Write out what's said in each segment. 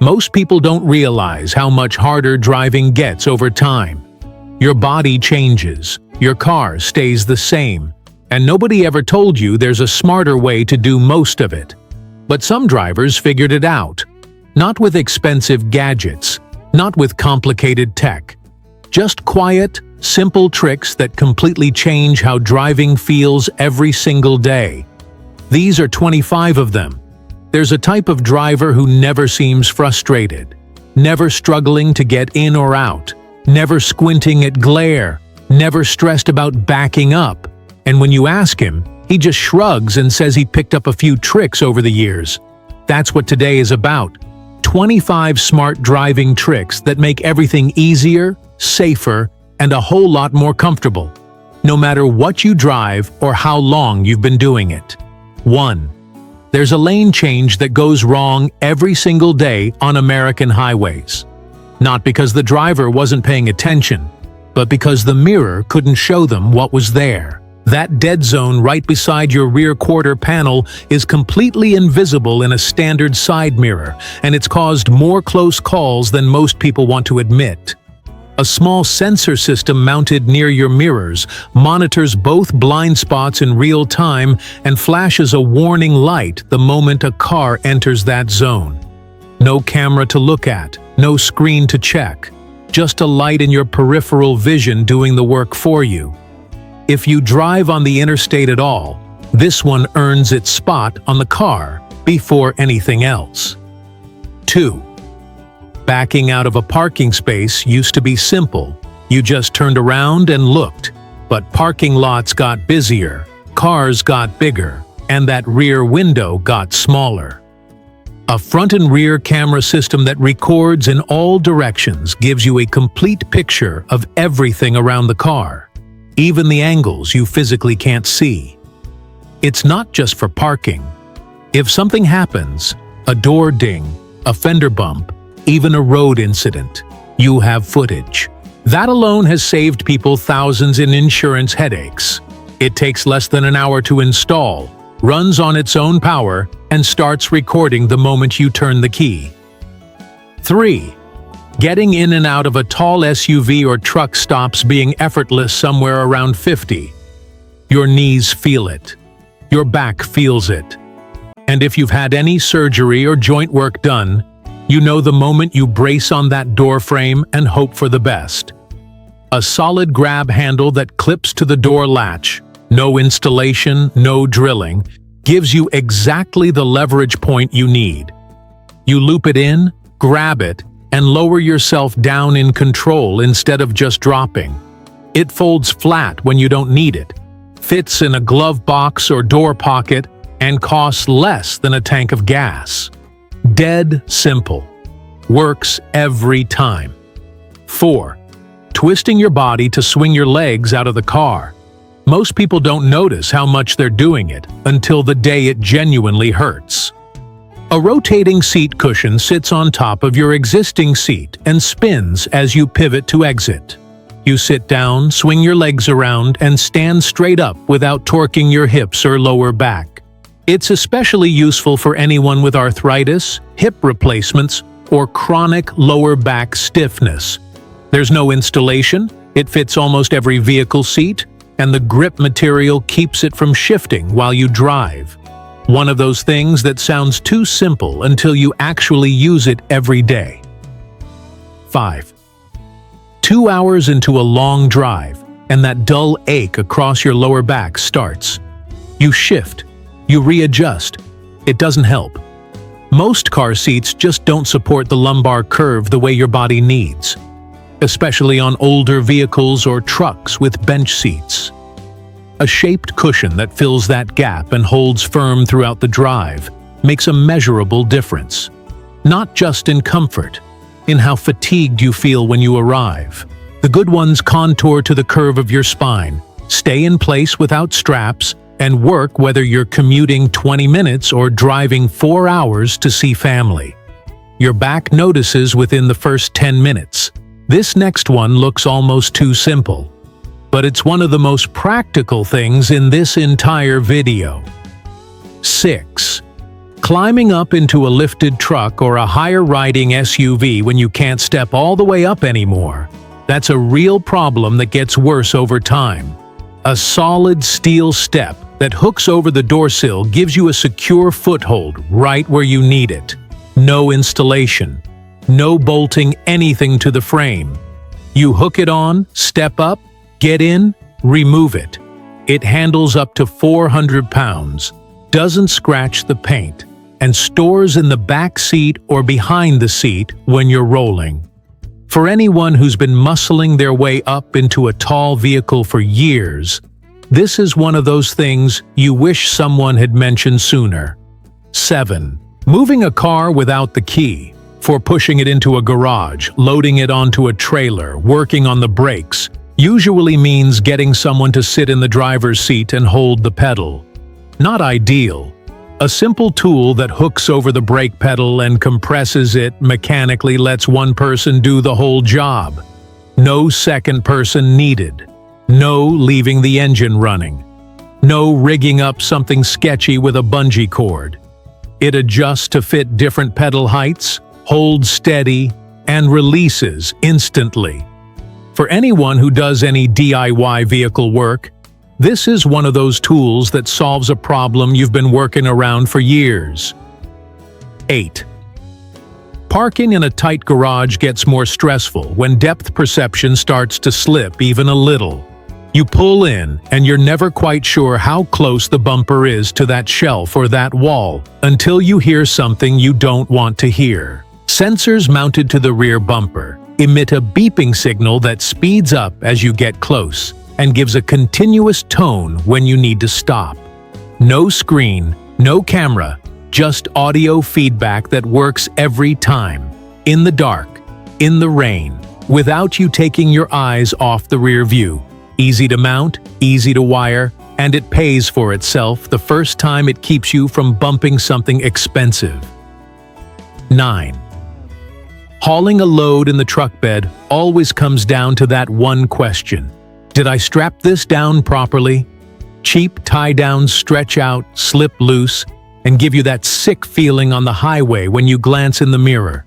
Most people don't realize how much harder driving gets over time. Your body changes, your car stays the same, and nobody ever told you there's a smarter way to do most of it. But some drivers figured it out. Not with expensive gadgets, not with complicated tech. Just quiet, simple tricks that completely change how driving feels every single day. These are 25 of them. There's a type of driver who never seems frustrated, never struggling to get in or out, never squinting at glare, never stressed about backing up. And when you ask him, he just shrugs and says he picked up a few tricks over the years. That's what today is about. 25 smart driving tricks that make everything easier, safer, and a whole lot more comfortable, no matter what you drive or how long you've been doing it. 1. There's a lane change that goes wrong every single day on American highways. Not because the driver wasn't paying attention, but because the mirror couldn't show them what was there. That dead zone right beside your rear quarter panel is completely invisible in a standard side mirror, and it's caused more close calls than most people want to admit. A small sensor system mounted near your mirrors monitors both blind spots in real time and flashes a warning light the moment a car enters that zone. No camera to look at, no screen to check, just a light in your peripheral vision doing the work for you. If you drive on the interstate at all, this one earns its spot on the car before anything else. 2. Backing out of a parking space used to be simple. You just turned around and looked. But parking lots got busier, cars got bigger, and that rear window got smaller. A front and rear camera system that records in all directions gives you a complete picture of everything around the car, even the angles you physically can't see. It's not just for parking. If something happens, a door ding, a fender bump, even a road incident, you have footage. That alone has saved people thousands in insurance headaches. It takes less than an hour to install, runs on its own power, and starts recording the moment you turn the key. 3. Getting in and out of a tall SUV or truck stops being effortless somewhere around 50. Your knees feel it. Your back feels it. And if you've had any surgery or joint work done, you know the moment you brace on that door frame and hope for the best. A solid grab handle that clips to the door latch, no installation, no drilling, gives you exactly the leverage point you need. You loop it in, grab it, and lower yourself down in control instead of just dropping. It folds flat when you don't need it, fits in a glove box or door pocket, and costs less than a tank of gas. Dead simple. Works every time. 4. Twisting your body to swing your legs out of the car. Most people don't notice how much they're doing it until the day it genuinely hurts. A rotating seat cushion sits on top of your existing seat and spins as you pivot to exit. You sit down, swing your legs around, and stand straight up without torquing your hips or lower back. It's especially useful for anyone with arthritis, hip replacements, or chronic lower back stiffness. There's no installation, it fits almost every vehicle seat, and the grip material keeps it from shifting while you drive. One of those things that sounds too simple until you actually use it every day. 5. 2 hours into a long drive, and that dull ache across your lower back starts. You shift. You readjust. It doesn't help. Most car seats just don't support the lumbar curve the way your body needs, especially on older vehicles or trucks with bench seats. A shaped cushion that fills that gap and holds firm throughout the drive makes a measurable difference. Not just in comfort, in how fatigued you feel when you arrive. The good ones contour to the curve of your spine, stay in place without straps, and work whether you're commuting 20 minutes or driving 4 hours to see family. Your back notices within the first 10 minutes. This next one looks almost too simple, but it's one of the most practical things in this entire video. 6. Climbing up into a lifted truck or a higher-riding SUV when you can't step all the way up anymore. That's a real problem that gets worse over time. A solid steel step that hooks over the doorsill gives you a secure foothold right where you need it. No installation. No bolting anything to the frame. You hook it on, step up, get in, remove it. It handles up to 400 pounds, doesn't scratch the paint, and stores in the back seat or behind the seat when you're rolling. For anyone who's been muscling their way up into a tall vehicle for years, this is one of those things you wish someone had mentioned sooner. 7. Moving a car without the key. For pushing it into a garage, loading it onto a trailer, working on the brakes, usually means getting someone to sit in the driver's seat and hold the pedal. Not ideal. A simple tool that hooks over the brake pedal and compresses it mechanically lets one person do the whole job. No second person needed. No leaving the engine running. No rigging up something sketchy with a bungee cord. It adjusts to fit different pedal heights, holds steady, and releases instantly. For anyone who does any DIY vehicle work, this is one of those tools that solves a problem you've been working around for years. 8. Parking in a tight garage gets more stressful when depth perception starts to slip even a little. You pull in, and you're never quite sure how close the bumper is to that shelf or that wall until you hear something you don't want to hear. Sensors mounted to the rear bumper emit a beeping signal that speeds up as you get close and gives a continuous tone when you need to stop. No screen, no camera, just audio feedback that works every time, in the dark, in the rain, without you taking your eyes off the rear view. Easy to mount, easy to wire, and it pays for itself the first time it keeps you from bumping something expensive. 9. Hauling a load in the truck bed always comes down to that one question. Did I strap this down properly? Cheap tie-downs stretch out, slip loose, and give you that sick feeling on the highway when you glance in the mirror.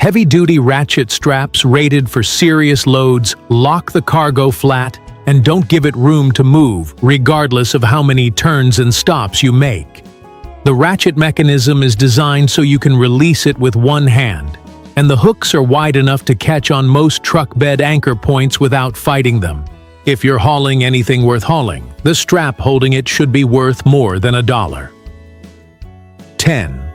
Heavy-duty ratchet straps rated for serious loads lock the cargo flat and don't give it room to move, regardless of how many turns and stops you make. The ratchet mechanism is designed so you can release it with one hand, and the hooks are wide enough to catch on most truck bed anchor points without fighting them. If you're hauling anything worth hauling, the strap holding it should be worth more than $1. 10.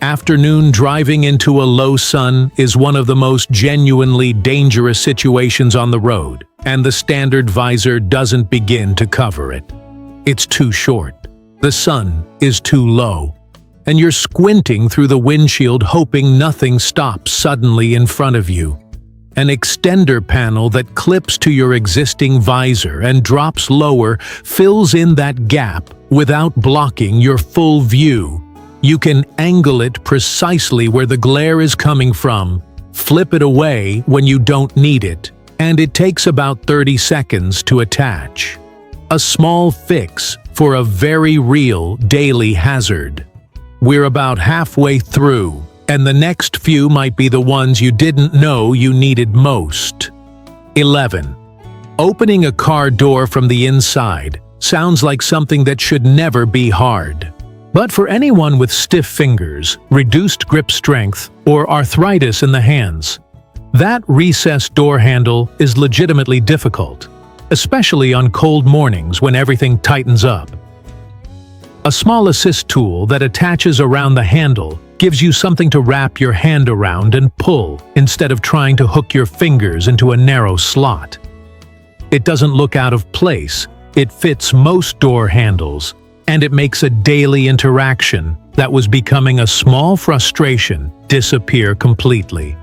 Afternoon driving into a low sun is one of the most genuinely dangerous situations on the road, and the standard visor doesn't begin to cover it. It's too short. The sun is too low, and you're squinting through the windshield hoping nothing stops suddenly in front of you. An extender panel that clips to your existing visor and drops lower fills in that gap without blocking your full view. You can angle it precisely where the glare is coming from, flip it away when you don't need it, and it takes about 30 seconds to attach. A small fix for a very real daily hazard. We're about halfway through, and the next few might be the ones you didn't know you needed most. 11. Opening a car door from the inside sounds like something that should never be hard. But for anyone with stiff fingers, reduced grip strength, or arthritis in the hands, that recessed door handle is legitimately difficult, especially on cold mornings when everything tightens up. A small assist tool that attaches around the handle gives you something to wrap your hand around and pull instead of trying to hook your fingers into a narrow slot. It doesn't look out of place, it fits most door handles, and it makes a daily interaction that was becoming a small frustration disappear completely.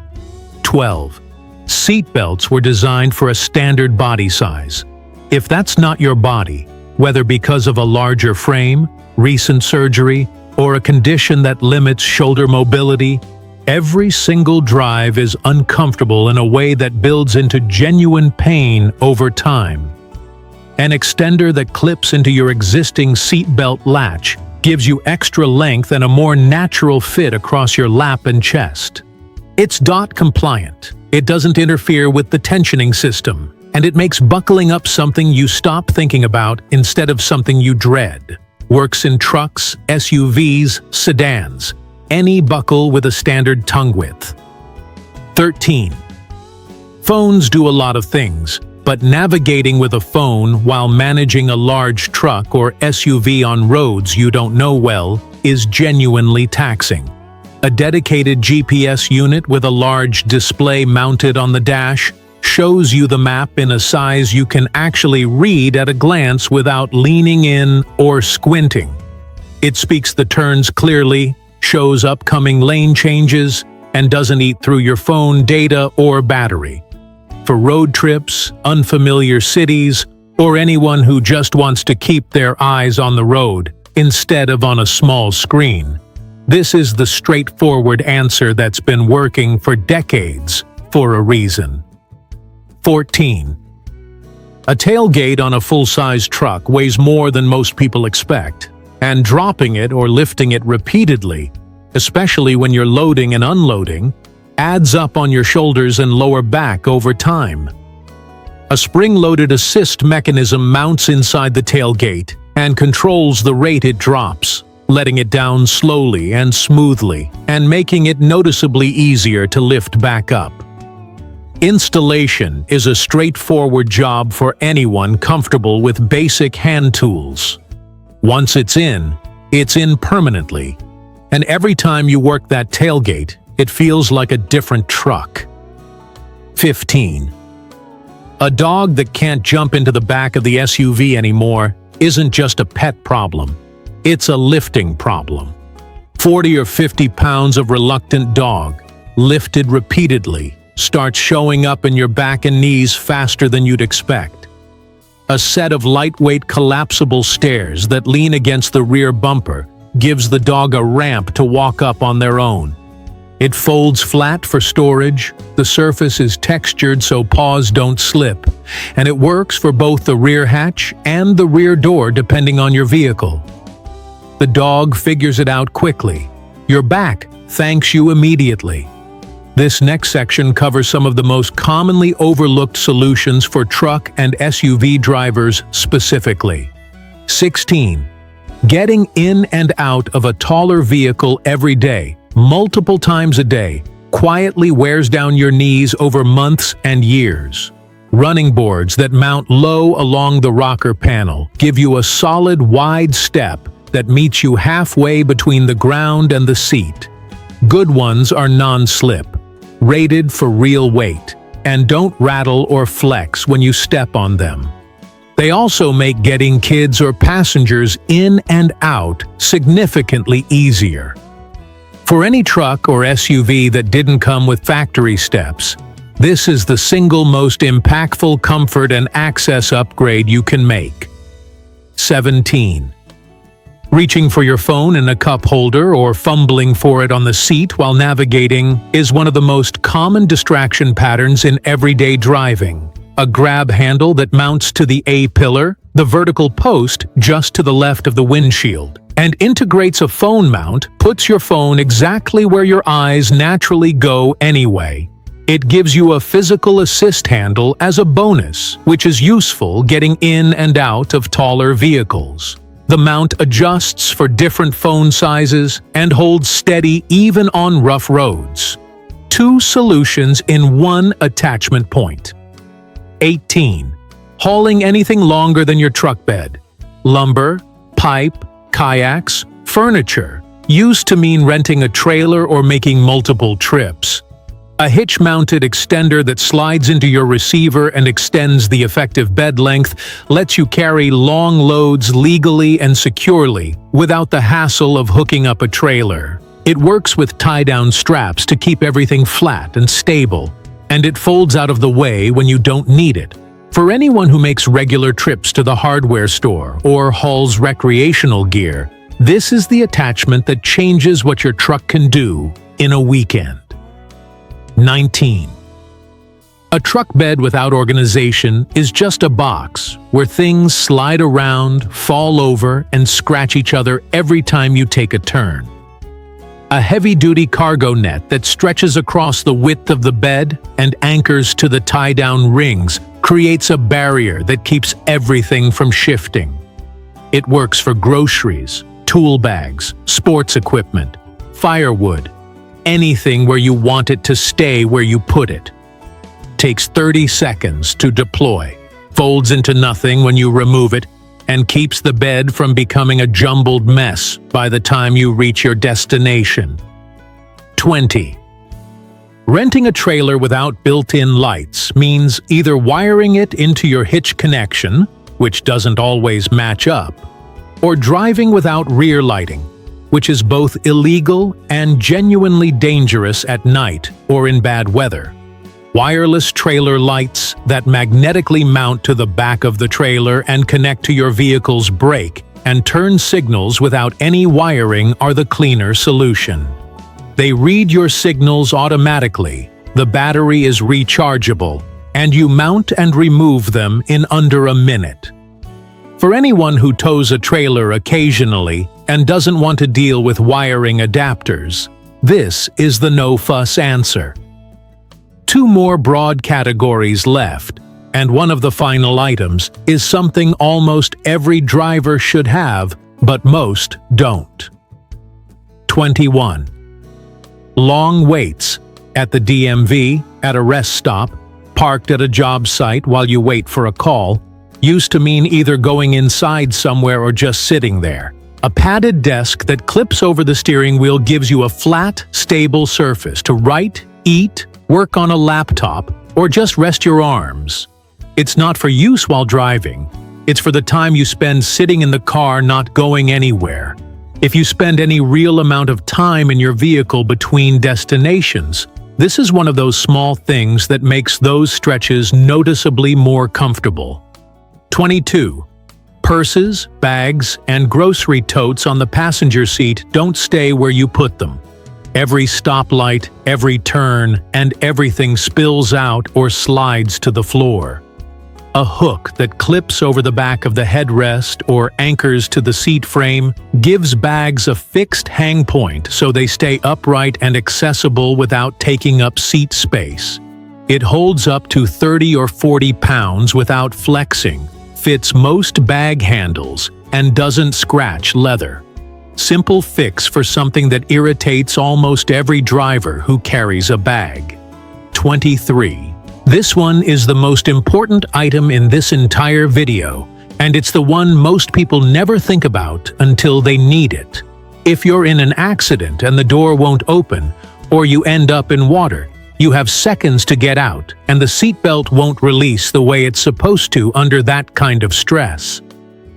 12. Seatbelts were designed for a standard body size. If that's not your body, whether because of a larger frame, recent surgery, or a condition that limits shoulder mobility, every single drive is uncomfortable in a way that builds into genuine pain over time. An extender that clips into your existing seatbelt latch gives you extra length and a more natural fit across your lap and chest. It's DOT compliant. It doesn't interfere with the tensioning system, and it makes buckling up something you stop thinking about instead of something you dread. Works in trucks, SUVs, sedans. Any buckle with a standard tongue width. 13. Phones do a lot of things, but navigating with a phone while managing a large truck or SUV on roads you don't know well is genuinely taxing. A dedicated GPS unit with a large display mounted on the dash shows you the map in a size you can actually read at a glance without leaning in or squinting. It speaks the turns clearly, shows upcoming lane changes, and doesn't eat through your phone data or battery. For road trips, unfamiliar cities, or anyone who just wants to keep their eyes on the road instead of on a small screen, this is the straightforward answer that's been working for decades for a reason. 14. A tailgate on a full-size truck weighs more than most people expect, and dropping it or lifting it repeatedly, especially when you're loading and unloading, adds up on your shoulders and lower back over time. A spring-loaded assist mechanism mounts inside the tailgate and controls the rate it drops, letting it down slowly and smoothly and making it noticeably easier to lift back up. Installation is a straightforward job for anyone comfortable with basic hand tools. Once it's in permanently, and every time you work that tailgate, it feels like a different truck. 15. A dog that can't jump into the back of the SUV anymore isn't just a pet problem. It's a lifting problem. 40 or 50 pounds of reluctant dog, lifted repeatedly, starts showing up in your back and knees faster than you'd expect. A set of lightweight collapsible stairs that lean against the rear bumper gives the dog a ramp to walk up on their own. It folds flat for storage, the surface is textured so paws don't slip, and it works for both the rear hatch and the rear door depending on your vehicle. The dog figures it out quickly. Your back thanks you immediately. This next section covers some of the most commonly overlooked solutions for truck and SUV drivers specifically. 16. Getting in and out of a taller vehicle every day, multiple times a day, quietly wears down your knees over months and years. Running boards that mount low along the rocker panel give you a solid, wide step that meets you halfway between the ground and the seat. Good ones are non-slip, rated for real weight, and don't rattle or flex when you step on them. They also make getting kids or passengers in and out significantly easier. For any truck or SUV that didn't come with factory steps, this is the single most impactful comfort and access upgrade you can make. 17. Reaching for your phone in a cup holder or fumbling for it on the seat while navigating is one of the most common distraction patterns in everyday driving. A grab handle that mounts to the A-pillar, the vertical post just to the left of the windshield, and integrates a phone mount puts your phone exactly where your eyes naturally go anyway. It gives you a physical assist handle as a bonus, which is useful getting in and out of taller vehicles. The mount adjusts for different phone sizes and holds steady even on rough roads. 2 solutions in one attachment point. 18. Hauling anything longer than your truck bed. Lumber, pipe, kayaks, furniture. Used to mean renting a trailer or making multiple trips. A hitch-mounted extender that slides into your receiver and extends the effective bed length lets you carry long loads legally and securely without the hassle of hooking up a trailer. It works with tie-down straps to keep everything flat and stable, and it folds out of the way when you don't need it. For anyone who makes regular trips to the hardware store or hauls recreational gear, this is the attachment that changes what your truck can do in a weekend. 19. A truck bed without organization is just a box where things slide around, fall over, and scratch each other every time you take a turn. A heavy-duty cargo net that stretches across the width of the bed and anchors to the tie-down rings creates a barrier that keeps everything from shifting. It works for groceries, tool bags, sports equipment, firewood, anything where you want it to stay where you put it. Takes 30 seconds to deploy, folds into nothing when you remove it, and keeps the bed from becoming a jumbled mess by the time you reach your destination. 20. Renting a trailer without built-in lights means either wiring it into your hitch connection, which doesn't always match up, or driving without rear lighting, which is both illegal and genuinely dangerous at night or in bad weather. Wireless trailer lights that magnetically mount to the back of the trailer and connect to your vehicle's brake and turn signals without any wiring are the cleaner solution. They read your signals automatically, the battery is rechargeable, and you mount and remove them in under a minute. For anyone who tows a trailer occasionally and doesn't want to deal with wiring adapters, this is the no-fuss answer. Two more broad categories left, and one of the final items is something almost every driver should have, but most don't. 21. Long waits at the DMV, at a rest stop, parked at a job site while you wait for a call, used to mean either going inside somewhere or just sitting there. A padded desk that clips over the steering wheel gives you a flat, stable surface to write, eat, work on a laptop, or just rest your arms. It's not for use while driving. It's for the time you spend sitting in the car not going anywhere. If you spend any real amount of time in your vehicle between destinations, this is one of those small things that makes those stretches noticeably more comfortable. 22. Purses, bags, and grocery totes on the passenger seat don't stay where you put them. Every stoplight, every turn, and everything spills out or slides to the floor. A hook that clips over the back of the headrest or anchors to the seat frame gives bags a fixed hang point so they stay upright and accessible without taking up seat space. It holds up to 30 or 40 pounds without flexing, fits most bag handles, and doesn't scratch leather. Simple fix for something that irritates almost every driver who carries a bag. 23. This one is the most important item in this entire video, and it's the one most people never think about until they need it. If you're in an accident and the door won't open, or you end up in water, you have seconds to get out, and the seatbelt won't release the way it's supposed to under that kind of stress.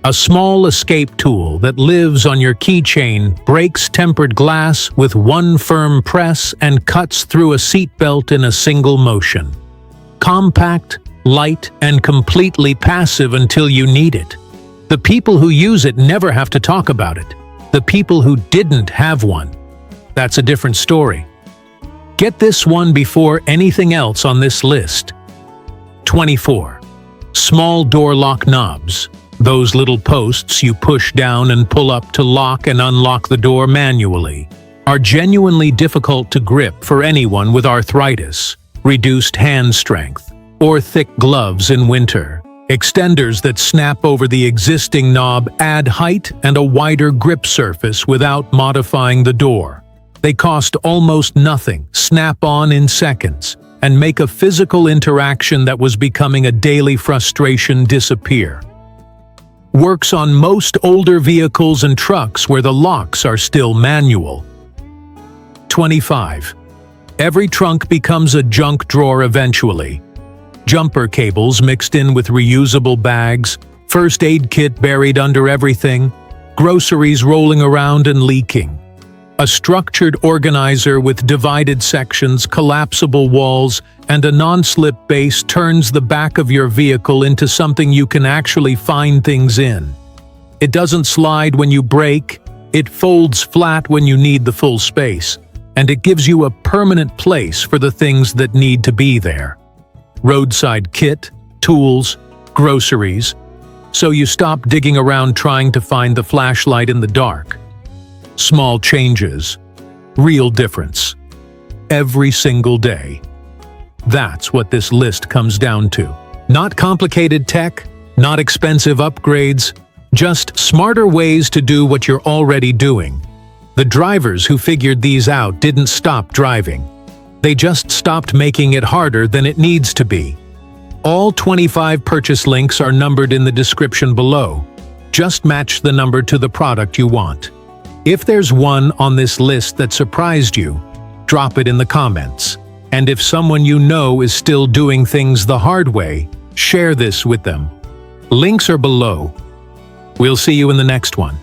A small escape tool that lives on your keychain breaks tempered glass with one firm press and cuts through a seatbelt in a single motion. Compact, light, and completely passive until you need it. The people who use it never have to talk about it. The people who didn't have one, that's a different story. Get this one before anything else on this list. 24. Small door lock knobs. Those little posts you push down and pull up to lock and unlock the door manually are genuinely difficult to grip for anyone with arthritis, reduced hand strength, or thick gloves in winter. Extenders that snap over the existing knob add height and a wider grip surface without modifying the door. They cost almost nothing, snap on in seconds, and make a physical interaction that was becoming a daily frustration disappear. Works on most older vehicles and trucks where the locks are still manual. 25. Every trunk becomes a junk drawer eventually. Jumper cables mixed in with reusable bags, first aid kit buried under everything, groceries rolling around and leaking. A structured organizer with divided sections, collapsible walls, and a non-slip base turns the back of your vehicle into something you can actually find things in. It doesn't slide when you brake, it folds flat when you need the full space, and it gives you a permanent place for the things that need to be there. roadside kit, tools, groceries, so you stop digging around trying to find the flashlight in the dark. Small changes, real difference. Every single day. That's what this list comes down to. Not complicated tech, not expensive upgrades, just smarter ways to do what you're already doing. The drivers who figured these out didn't stop driving. They just stopped making it harder than it needs to be. All 25 purchase links are numbered in the description below. Just match the number to the product you want. If there's one on this list that surprised you, drop it in the comments. And if someone you know is still doing things the hard way, share this with them. Links are below. We'll see you in the next one.